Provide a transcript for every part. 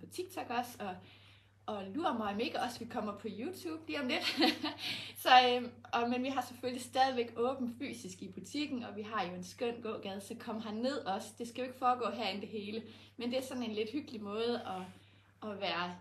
på TikTok også, og lurer mig om ikke også, vi kommer på YouTube lige om lidt. Men vi har selvfølgelig stadigvæk åben fysisk i butikken, og vi har jo en skøn gågade, så kom herned også. Det skal jo ikke foregå herinde det hele, men det er sådan en lidt hyggelig måde at være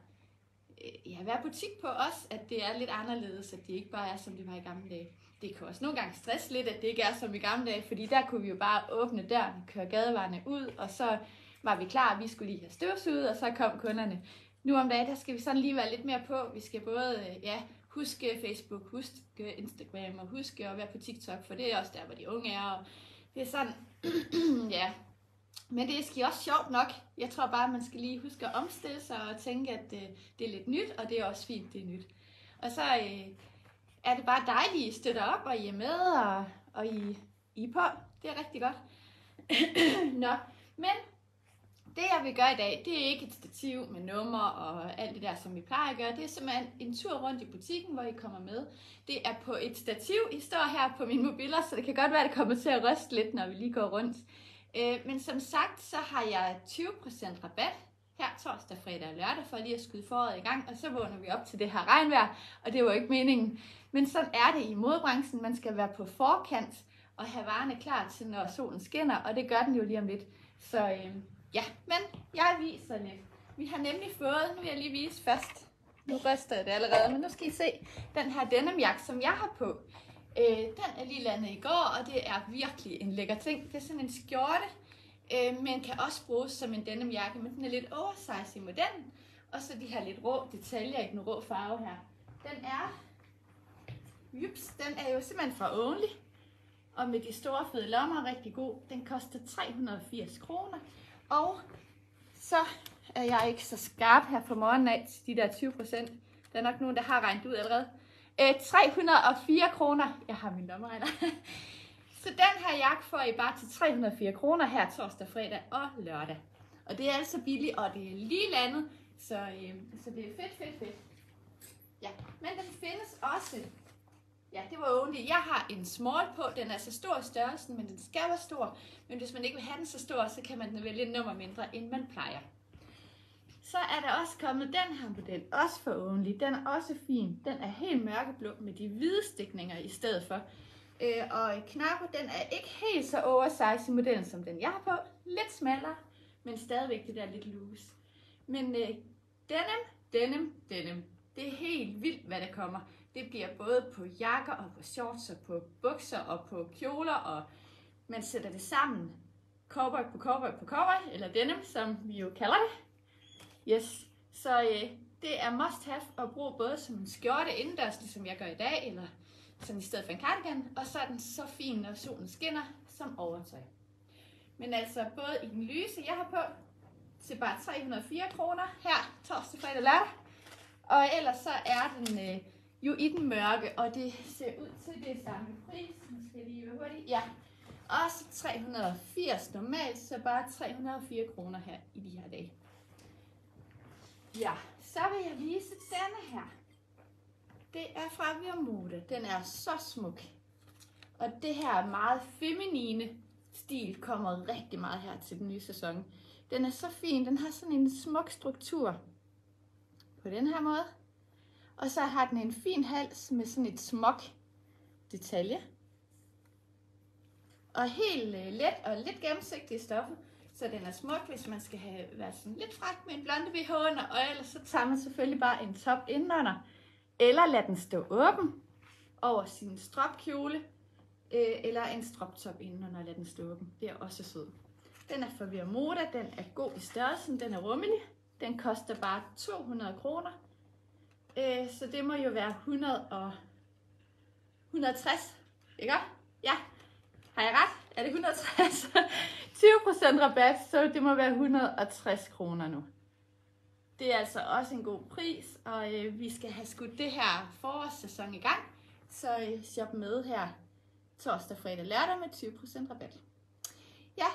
butik på os, at det er lidt anderledes, at det ikke bare er, som det var i gamle dage. Det kan også nogle gange stresse lidt, at det ikke er som i gamle dage, fordi der kunne vi jo bare åbne døren, køre gadevarerne ud, og så var vi klar, at vi skulle lige have støvsuget, og så kom kunderne. Nu om dagen, der skal vi sådan lige være lidt mere på. Vi skal både huske Facebook, huske Instagram og huske at være på TikTok, for det er også der, hvor de unge er. Og det er sådan, ja. Men det er sgu også sjovt nok. Jeg tror bare, man skal lige huske at omstille sig og tænke, at det er lidt nyt, og det er også fint, det er nyt. Og så er det bare dejligt, I støtter op, og I er med, og I er på. Det er rigtig godt. Nå, men det jeg vil gøre i dag, det er ikke et stativ med nummer og alt det der, som vi plejer at gøre. Det er simpelthen en tur rundt i butikken, hvor I kommer med. Det er på et stativ. I står her på mine mobiler, så det kan godt være, at det kommer til at ryste lidt, når vi lige går rundt. Men som sagt, så har jeg 20% rabat her torsdag, fredag og lørdag, for lige at skyde foråret i gang. Og så vågner vi op til det her regnvejr, og det var ikke meningen. Men sådan er det i modebranchen. Man skal være på forkant og have varerne klar til, når solen skinner, og det gør den jo lige om lidt. Så ja, men jeg viser lidt. Vi har nemlig fået, nu vil jeg lige vise først, nu ryster jeg det allerede, men nu skal I se den her denimjakke, som jeg har på. Den er lige landet i går, og det er virkelig en lækker ting. Det er sådan en skjorte, men kan også bruges som en denimjakke, men den er lidt oversize i modellen. Og så de her lidt rå detaljer i den rå farve her. Den er jo simpelthen fra Only, og med de store fede lommer rigtig god. Den koster 380 kroner. Og så er jeg ikke så skarp her fra morgenen af til de der 20%. Der er nok nogen, der har regnet ud allerede. 304 kroner. Jeg har min lommeregner. Så den her jakke får I bare til 304 kroner her torsdag, fredag og lørdag. Og det er altså billigt, og det er lige landet. Så det er fedt. Ja, men den findes også. Ja, det var only. Jeg har en small på. Den er så stor i størrelsen, men den skal være stor. Men hvis man ikke vil have den så stor, så kan man vælge et nummer mindre, end man plejer. Så er der også kommet den her model, også for only. Den er også fin. Den er helt mørkeblå med de hvide stikninger i stedet for. Og knapper, den er ikke helt så oversize i modellen, som den jeg har på. Lidt smallere, men stadigvæk det der lidt loose. Men denim. Det er helt vildt, hvad der kommer. Det bliver både på jakker og på shorts og på bukser og på kjoler, og man sætter det sammen. Cowboy på cowboy, eller denim, som vi jo kalder det. Yes, så det er must have at bruge både som en skjorte indendørs, ligesom jeg gør i dag, eller sådan i stedet for en cardigan, og så er den så fin, når solen skinner, som overtøj. Men altså både i den lyse, jeg har på, til bare 304 kroner her torsdag, fredag, lørdag. Og ellers så er den jo i den mørke, og det ser ud til det samme pris. Nu skal jeg lige være hurtigt. Ja, også 380 normalt, så bare 304 kroner her i de her dage. Ja, så vil jeg vise denne her. Det er fra Virmode. Den er så smuk. Og det her meget feminine stil kommer rigtig meget her til den nye sæson. Den er så fin. Den har sådan en smuk struktur på den her måde. Og så har den en fin hals med sådan et smuk detalje. Og helt let og lidt gennemsigtig i stoffet. Så den er smuk, hvis man skal være sådan lidt fræk med en blonde BH under. Og ellers så tager man selvfølgelig bare en top indenunder. Eller lad den stå åben over sin stropkjole. Eller en stroptop indenunder og lad den stå åben. Det er også sød. Den er fra Virmode. Den er god i størrelsen. Den er rummelig. Den koster bare 200 kroner. Så det må jo være 160, ikke? Ja, har jeg ret? Er det 160? 20% rabat, så det må være 160 kroner nu. Det er altså også en god pris, og vi skal have skudt det her forårssæson i gang. Så shop med her torsdag, fredag, lørdag med 20% rabat. Ja,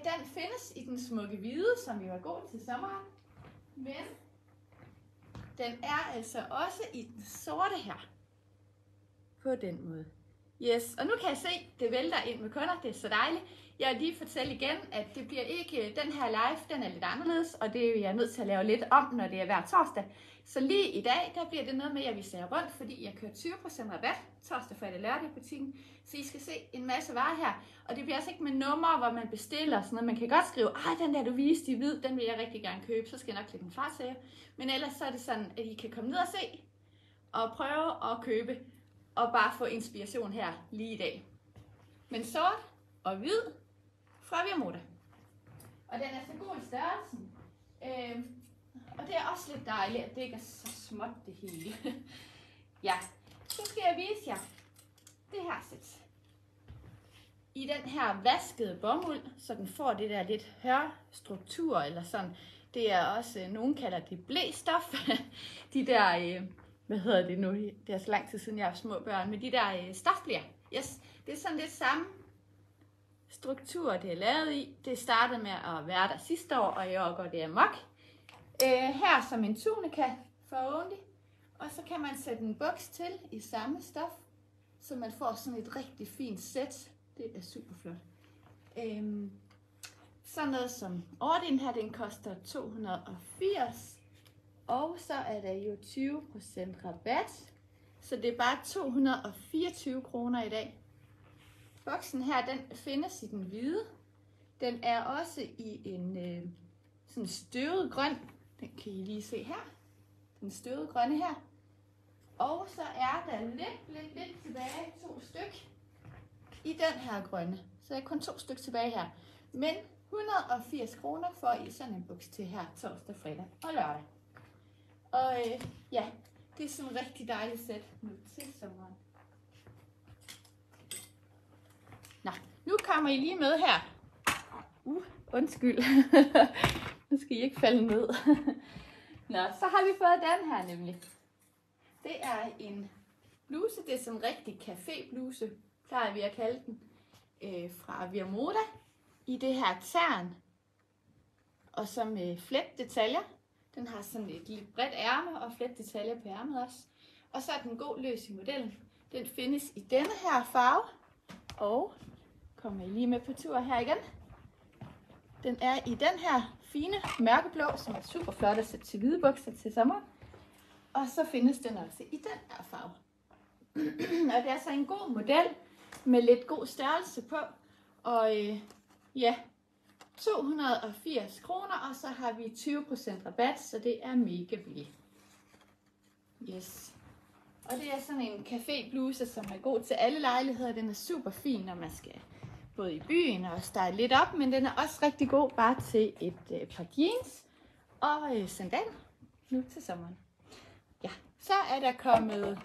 den findes i den smukke hvide, som vi var god til sommeren. Men den er altså også i den sorte her. På den måde. Yes, og nu kan jeg se, det vælter ind med kunder, det er så dejligt. Jeg vil lige fortælle igen, at det bliver ikke, den her live, den er lidt anderledes, og det er jeg nødt til at lave lidt om, når det er hver torsdag. Så lige i dag, der bliver det noget med, at jeg viser jer rundt, fordi jeg kører 20% rabat torsdag, fredag, lørdag i butikken. Så I skal se en masse varer her, og det bliver altså ikke med numre, hvor man bestiller sådan noget. Man kan godt skrive, den der du viste i hvid, den vil jeg rigtig gerne købe, så skal jeg nok klikke den fra til jer. Men ellers så er det sådan, at I kan komme ned og se, og prøve at købe, og bare få inspiration her lige i dag. Men sort og hvid fra Viamoda. Og den er så god i størrelsen. Og det er også lidt dejligt, at det ikke er så småt det hele. Ja, så skal jeg vise jer det her sæt. I den her vaskede bomuld, så den får det der lidt hørstruktur eller sådan. Det er også, nogen kalder det blæstof. De der, hvad hedder det nu? Det er så lang tid siden jeg har små børn, men de der stofbleer. Yes, det er sådan lidt samme struktur, det er lavet i. Det startede med at være der sidste år, og i år går det amok. Her som en tunika for only. Og så kan man sætte en buks til i samme stof, så man får sådan et rigtig fint sæt. Det er super flot. Sådan noget som Ordin her, den koster 280. Og så er der jo 20% rabat. Så det er bare 224 kroner i dag. Boksen her, den findes i den hvide. Den er også i en sådan støvet grøn. Den kan I lige se her. Den støvede grønne her. Og så er der lidt tilbage, 2 styk i den her grønne. Så er kun 2 styk tilbage her. Men 180 kroner får I sådan en buks til her torsdag, fredag og lørdag. Og ja, det er sådan en rigtig dejligt sæt nu til sommeren. Nå, nu kommer I lige med her. Undskyld. Nu skal I ikke falde ned. Nå, så har vi fået den her nemlig. Det er en bluse, det er sådan en rigtig cafébluse, plejer vi at kalde den, fra Viamoda, i det her tern, og så med fletdetaljer. Den har sådan et lidt bredt ærme og fletdetaljer på ærmet også. Og så er den god løs i modellen. Den findes i denne her farve, og kommer I lige med på tur her igen. Den er i den her fine mørkeblå, som er super flot at sætte til hvide bukser til sommer. Og så findes den også i den her farve. Og det er så en god model med lidt god størrelse på. Og ja, 280 kroner, og så har vi 20% rabat, så det er mega billigt. Yes. Og det er sådan en cafébluse, som er god til alle lejligheder. Den er super fin, når man skal både i byen og style lidt op, men den er også rigtig god bare til et par jeans og sandal nu til sommeren. Ja, så er der kommet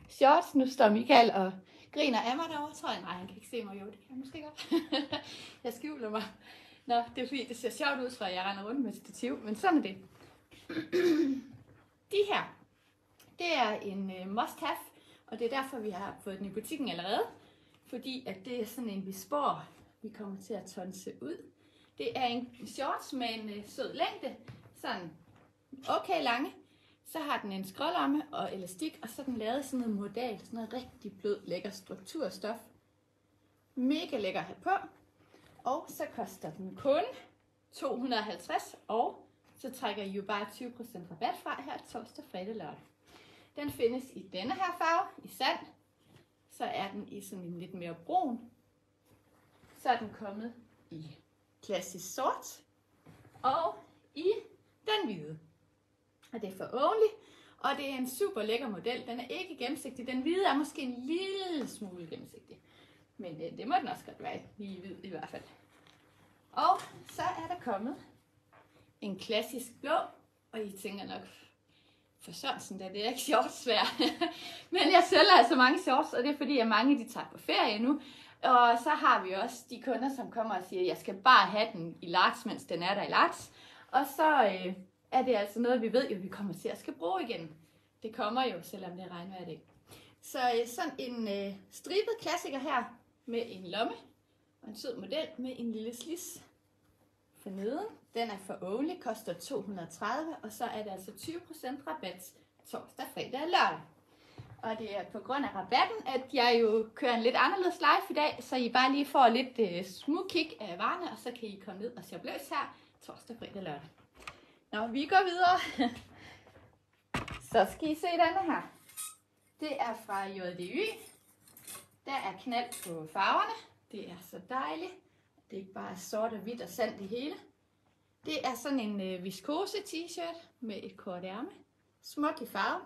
shorts. Nu står Michael og griner af mig derovre, tror jeg. Nej, han kan ikke se mig. Jo, det kan han måske godt. Jeg skjuler mig. Nå, det er fordi, det ser sjovt ud, tror jeg. Jeg render rundt med stativ, men sådan er det. De her, det er en must have, og det er derfor, vi har fået den i butikken allerede. Fordi at det er sådan en, vi spår, vi kommer til at tonse ud. Det er en shorts med en sød længde, sådan okay lange. Så har den en skrålomme og elastik, og så er den lavet sådan noget modal, sådan noget rigtig blød, lækker strukturstof. Mega lækker at have på. Og så koster den kun 250, og så trækker I jo bare 20% rabat fra her torsdag, fredag, lørdag. Den findes i denne her farve, i sand. Så er den i sådan en lidt mere brun. Så er den kommet i klassisk sort og i den hvide. Og det er for only, og det er en super lækker model. Den er ikke gennemsigtig. Den hvide er måske en lille smule gennemsigtig. Men det må den også godt være lige hvid i hvert fald. Og så er der kommet en klassisk blå, og I tænker nok, for Sørensen, da det er ikke shorts værd. Men jeg sælger altså mange shorts, og det er fordi, at mange de tager på ferie nu. Og så har vi også de kunder, som kommer og siger, at jeg skal bare have den i large, mens den er der i large. Og så er det altså noget, vi ved jo, vi kommer til at skal bruge igen. Det kommer jo, selvom det regner af det. Så sådan en stribet klassiker her, med en lomme og en sød model med en lille slis for neden. Den er for only, koster 230, og så er det altså 20% rabat torsdag, fredag og lørdag. Og det er på grund af rabatten, at jeg jo kører en lidt anderledes live i dag, så I bare lige får lidt smugkig af varerne, og så kan I komme ned og se løs her torsdag, fredag, lørdag. Nå, vi går videre. Så skal I se denne her. Det er fra JDY. Der er knald på farverne. Det er så dejligt. Det er ikke bare sort og hvidt og sand det hele. Det er sådan en viskose t-shirt med et kort ærme. Smuk i farven.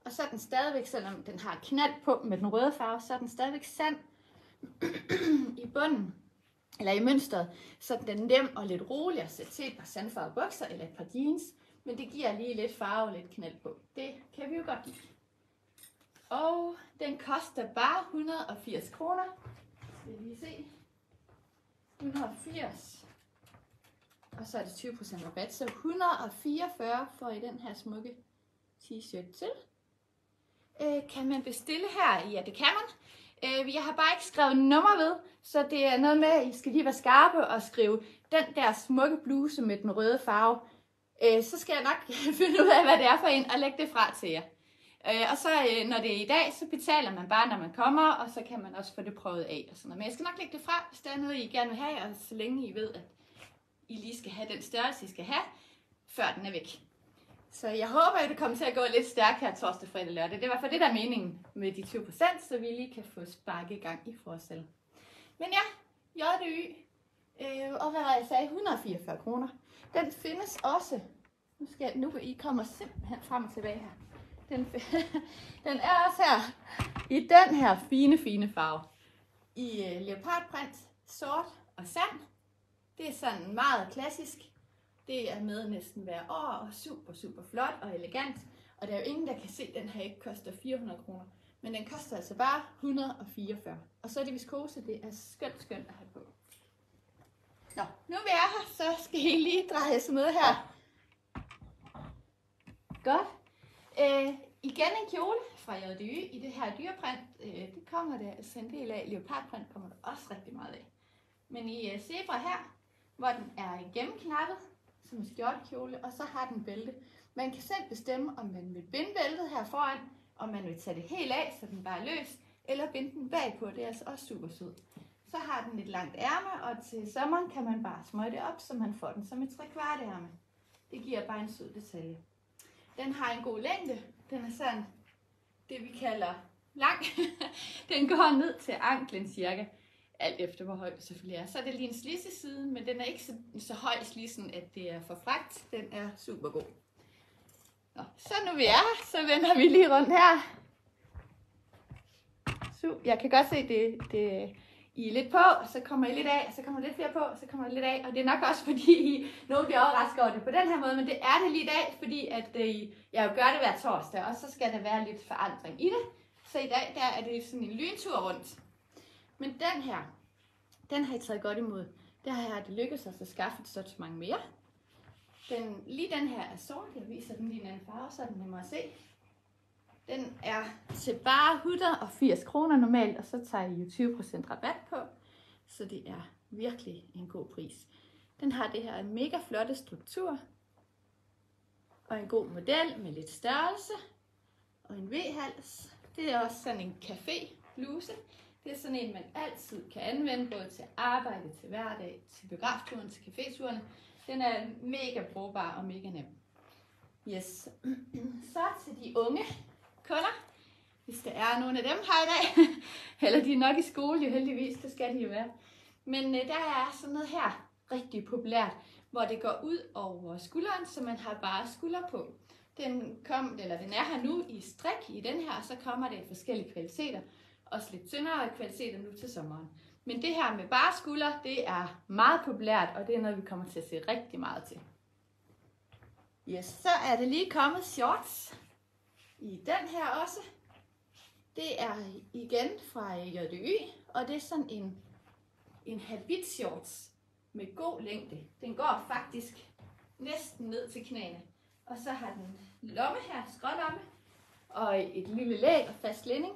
Og så er den stadigvæk, selvom den har knald på med den røde farve, så er den stadigvæk sand i bunden, eller i mønstret. Så den er nem og lidt rolig at sætte til et par sandfarvede bukser eller et par jeans. Men det giver lige lidt farve og lidt knald på. Det kan vi jo godt lide. Og den koster bare 180 kroner. Skal vi lige se. 180. Og så er det 20% rabat. Så 144 får I den her smukke t-shirt til. Kan man bestille her? Ja, det kan man. Jeg har bare ikke skrevet nummer ved, så det er noget med, at I skal lige være skarpe og skrive den der smukke bluse med den røde farve. Så skal jeg nok finde ud af, hvad det er for en, og lægge det fra til jer. Og så når det er i dag, så betaler man bare, når man kommer, og så kan man også få det prøvet af. Og sådan noget. Men jeg skal nok lægge det fra, hvis der er noget, I gerne vil have, og så længe I ved, at I lige skal have den størrelse, I skal have, før den er væk. Så jeg håber, at det kommer til at gå lidt stærkt her torsdag, fredag, lørdag. Det er i hvert fald det, der er meningen med de 20%, så vi lige kan få sparket i gang i forårssalg. Men ja, JDY, og hvad var jeg sagde, 144 kroner. Den findes også, nu I kommer simpelthen frem og tilbage her. Den er også her, i den her fine farve. I leopardprint, sort og sand. Det er sådan meget klassisk. Det er med næsten hver år, og super flot og elegant. Og der er jo ingen, der kan se, at den her ikke koster 400 kroner. Men den koster altså bare 144. Og så er det viskose, det er skønt at have på. Nå, nu vi er her, så skal I lige dreje sig med her. Godt. Igen en kjole fra JDY i det her dyreprint. Det kommer der altså en del af. Leopardprint kommer der også rigtig meget af. Men i zebra her, hvor den er gennemknappet, som en skjortekjole, og så har den bælte. Man kan selv bestemme, om man vil binde bæltet her foran, om man vil tage det helt af, så den bare er løs, eller binde den bagpå. Det er altså også super sød. Så har den et langt ærme, og til sommeren kan man bare smøge det op, så man får den som et 3/4 ærme. Det giver bare en sød detalje. Den har en god længde. Den er sådan, det vi kalder lang. Den går ned til anklen cirka. Alt efter hvor høj det selvfølgelig er. Så er det lige en slisseside, men den er ikke så høj slissen, at det er for fragt. Den er super god. Nå, så nu vi er her, så vender vi lige rundt her. Så jeg kan godt se, det I er lidt på, og så kommer I lidt af, og så kommer lidt flere på, og så kommer I lidt af. Og det er nok også fordi, nogen bliver overrasket over det på den her måde, men det er det lige i dag, fordi at jeg jo gør det hver torsdag, og så skal der være lidt forandring i det. Så i dag, der er det sådan en lyntur rundt. Men den her, den har I taget godt imod. Der har det lykkedes os at skaffe et sortiment mere. Lige den her er sort. Jeg viser den lige en anden farve, så er den nemmere at se. Den er til bare 180 kroner normalt, og så tager I jo 20% rabat på. Så det er virkelig en god pris. Den har det her mega flotte struktur. Og en god model med lidt størrelse. Og en V-hals. Det er også sådan en café-bluse. Det er sådan en, man altid kan anvende, både til arbejde, til hverdag, til biografturen, til caféturene. Den er mega brugbar og mega nem. Yes. Så til de unge kunder, hvis der er nogle af dem her i dag. Eller de er nok i skole, jo heldigvis, det skal de jo være. Men der er sådan noget her rigtig populært, hvor det går ud over skulderen, så man har bare skulder på. Den er her nu i strik i den her, og så kommer det i forskellige kvaliteter. Også lidt tyndere kvaliteter nu til sommeren. Men det her med bare skulder, det er meget populært, og det er noget, vi kommer til at se rigtig meget til. Yes, så er det lige kommet shorts i den her også. Det er igen fra JDY, og det er sådan en habit shorts med god længde. Den går faktisk næsten ned til knæene. Og så har den lomme her, skrålomme, og et lille læg og fast lænding.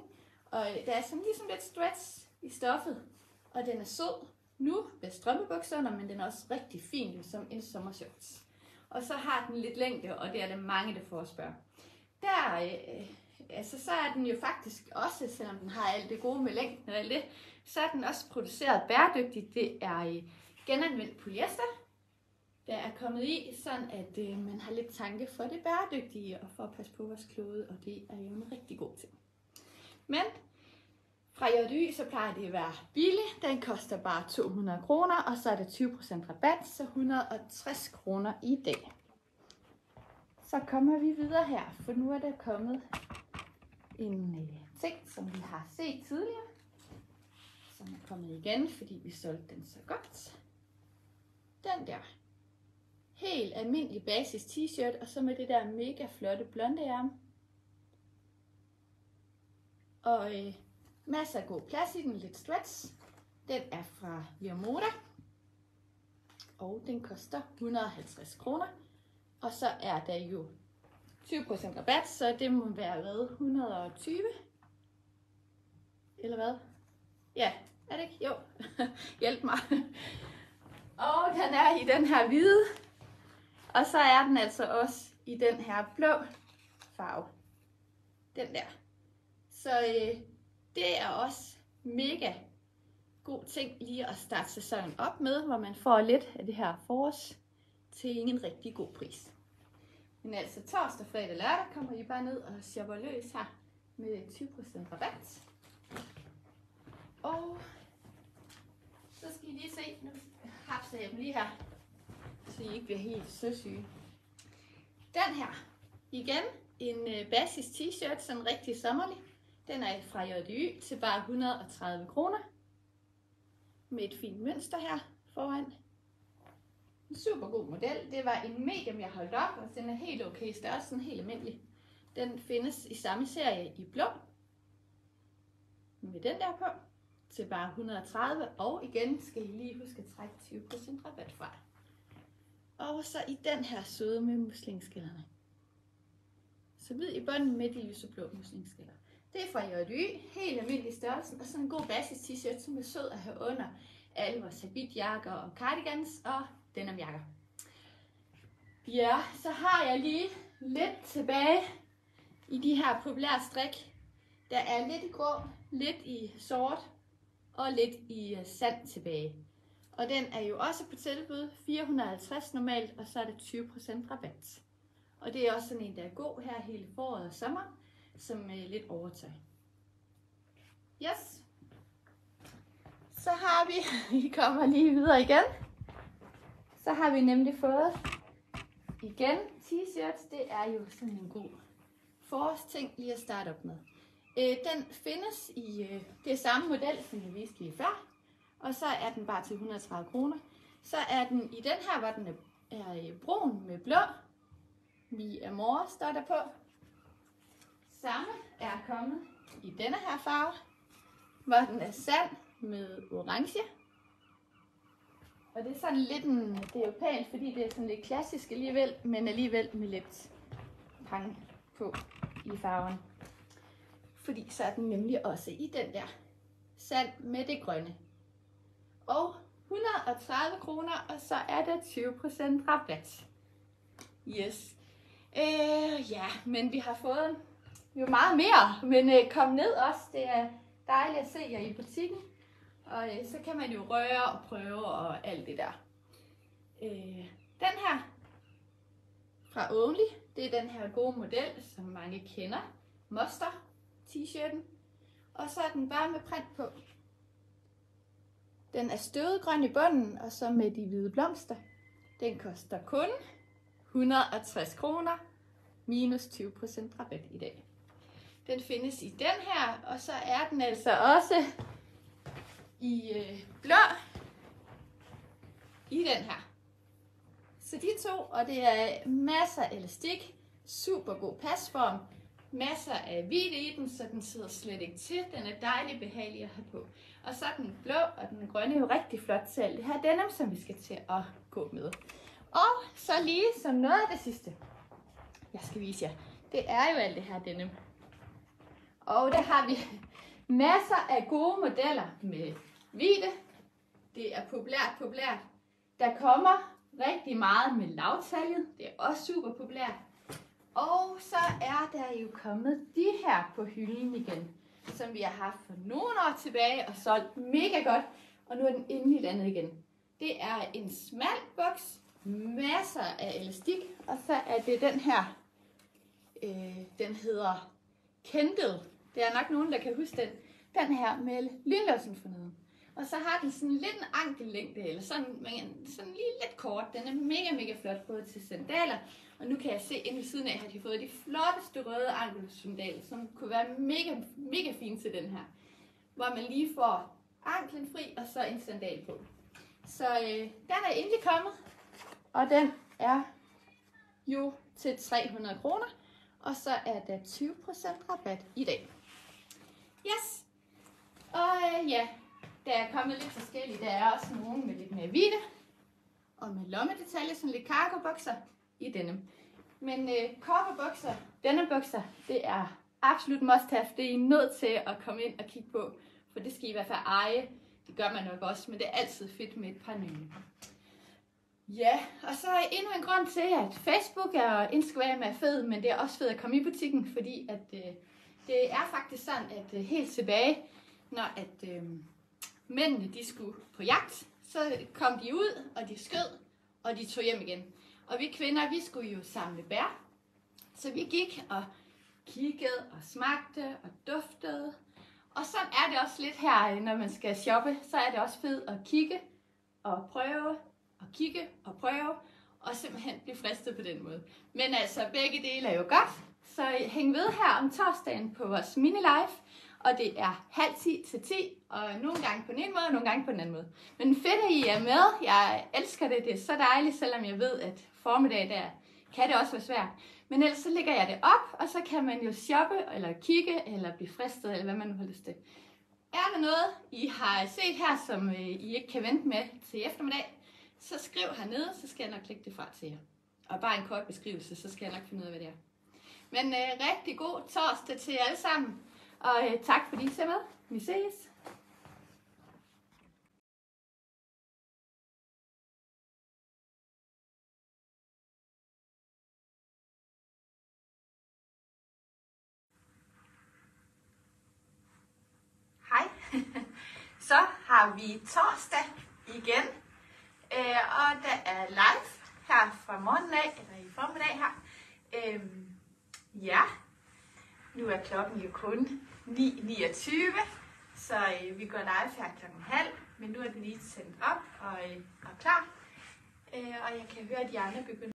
Og der er sådan ligesom lidt stretch i stoffet, og den er sød nu med strømpebukser under, men den er også rigtig fin som en sommershorts. Og så har den lidt længde, og det er der mange, der forespørger. Der altså så er den jo faktisk også, selvom den har alt det gode med længden og alt det, så er den også produceret bæredygtigt. Det er genanvendt polyester, der er kommet i, sådan at man har lidt tanke for det bæredygtige og for at passe på vores klode, og det er jo en rigtig god ting. Men fra J.Y. så plejer det at være billig. Den koster bare 200 kroner, og så er det 20% rabat, så 160 kroner i dag. Så kommer vi videre her, for nu er der kommet en ting, som vi har set tidligere, som er kommet igen, fordi vi solgte den så godt. Den der helt almindelig basis t-shirt, og så med det der mega flotte blonde ærme. Og masser af god plads i den, lidt stretch. Den er fra Virmoda, og den koster 150 kroner. Og så er der jo 20% rabat, så det må være hvad, 120? Eller hvad? Ja, er det ikke? Jo, hjælp mig. Og den er i den her hvide, og så er den altså også i den her blå farve. Den der. Så det er også mega god ting lige at starte sæsonen op med, hvor man får lidt af det her forårs til en rigtig god pris. Men altså torsdag, fredag og lørdag kommer I bare ned og shopper løs her med 20% rabat. Og så skal I lige se, nu hapser jeg dem lige her, så I ikke bliver helt søsyge. Den her, igen en basis t-shirt, sådan rigtig sommerlig. Den er fra J.Y. til bare 130 kroner. Med et fint mønster her foran. En super god model. Det var en medium, jeg holdt op, og den er helt okay størrelse, sådan helt almindelig. Den findes i samme serie i blå. Med den der på. Til bare 130, og igen skal I lige huske at trække 20% rabat fra. Og så i den her søde med muslingskælderne. Så hvid i bunden med de lyseblå muslingskælder. Det er fra J.Y. helt almindelig størrelsen, og sådan en god basis t-shirt, som er sød at have under alle vores habitjakker og cardigans og denimjakker. Ja, så har jeg lige lidt tilbage i de her populære strik. Der er lidt i grå, lidt i sort og lidt i sand tilbage. Og den er jo også på tilbud, 450 normalt, og så er der 20% rabat. Og det er også sådan en, der er god her hele foråret og sommer, som lidt overtøj. Yes. Så har vi kommer lige videre igen. Så har vi nemlig fået igen t-shirts. Det er jo sådan en god forårsting lige at starte op med. Den findes i det samme model, som jeg viste lige før. Og så er den bare til 130 kroner. Så er den i den her, hvor den er brun med blå. Vi er mor, står der på. Samme er kommet i denne her farve, hvor den er sand med orange. Og det er sådan lidt det er jo pænt, fordi det er sådan lidt klassisk alligevel, men alligevel med lidt pang på i farven. Fordi så er den nemlig også i den der sand med det grønne. Og 130 kroner, og så er der 20% rabat. Yes. Ja, men vi har fået jo meget mere, men kom ned også. Det er dejligt at se jer i butikken. Og så kan man jo røre og prøve og alt det der. Den her fra Only, det er den her gode model, som mange kender. Moster t-shirten. Og så er den bare med print på. Den er støvgrøn i bunden, og så med de hvide blomster. Den koster kun 160 kroner, minus 20% rabat i dag. Den findes i den her, og så er den altså også i blå i den her. Så de to, og det er masser af elastik, super god pasform, masser af hvidt i den, så den sidder slet ikke til. Den er dejlig behagelig at have på. Og så den blå og den grønne er jo rigtig flot til alt det her denim, som vi skal til at gå med. Og så lige som noget af det sidste, jeg skal vise jer, det er jo alt det her denim. Og der har vi masser af gode modeller med hvide. Det er populært. Der kommer rigtig meget med lavtaljet. Det er også super populært. Og så er der jo kommet de her på hylden igen, som vi har haft for nogle år tilbage og solgt mega godt. Og nu er den endelig landet igen. Det er en smal boks, masser af elastik, og så er det den her, den hedder Kendall. Det er nok nogen, der kan huske den. Den her med lynlåsen forneden. Og så har den sådan lidt en ankellængde, eller sådan lige lidt kort. Den er mega flot, både til sandaler. Og nu kan jeg se inde ved siden af, at de har fået de flotteste røde ankelsandaler, som kunne være mega fine til den her. Hvor man lige får anklen fri, og så en sandal på. Så den er endelig kommet, og den er jo til 300 kroner. Og så er der 20% rabat i dag. Yes! Og ja, der er kommet lidt forskellige. Der er også nogle med lidt mere hvide, og med lommedetaljer, sådan lidt cargo-bukser i denne. Men cargo-bukser, denne bukser, det er absolut must-have. Det er I nødt til at komme ind og kigge på, for det skal I i hvert fald eje. Det gør man nok også, men det er altid fedt med et par nye. Ja, og så er endnu en grund til, at Facebook og Instagram er fed, men det er også fedt at komme i butikken, fordi at, det er faktisk sådan, at helt tilbage, når mændene de skulle på jagt, så kom de ud, og de skød, og de tog hjem igen. Og vi kvinder, vi skulle jo samle bær, så vi gik og kiggede og smagte og duftede. Og sådan er det også lidt her, når man skal shoppe, så er det også fedt at kigge og prøve, og kigge og prøve, og simpelthen blive fristet på den måde. Men altså, begge dele er jo godt, så hæng ved her om torsdagen på vores mini-live, og det er 9:30 til 10, og nogle gange på den ene måde, og nogle gange på den anden måde. Men fedt, at I er med. Jeg elsker det. Det er så dejligt, selvom jeg ved, at formiddag der kan det også være svært. Men ellers så lægger jeg det op, og så kan man jo shoppe, eller kigge, eller blive fristet, eller hvad man nu har lyst til. Er der noget, I har set her, som I ikke kan vente med til eftermiddag, så skriv hernede, så skal jeg nok klikke det fra til jer. Og bare en kort beskrivelse, så skal jeg nok finde ud af, hvad det er. Men rigtig god torsdag til jer alle sammen. Og tak fordi I ser med. Vi ses. Hej. Så har vi torsdag igen. Og der er live her fra morgenen af, eller i formiddag her. Ja, nu er klokken jo kun 9:29, så vi går live her 12:30, men nu er den lige sendt op og klar. Og jeg kan høre, at de andre begynder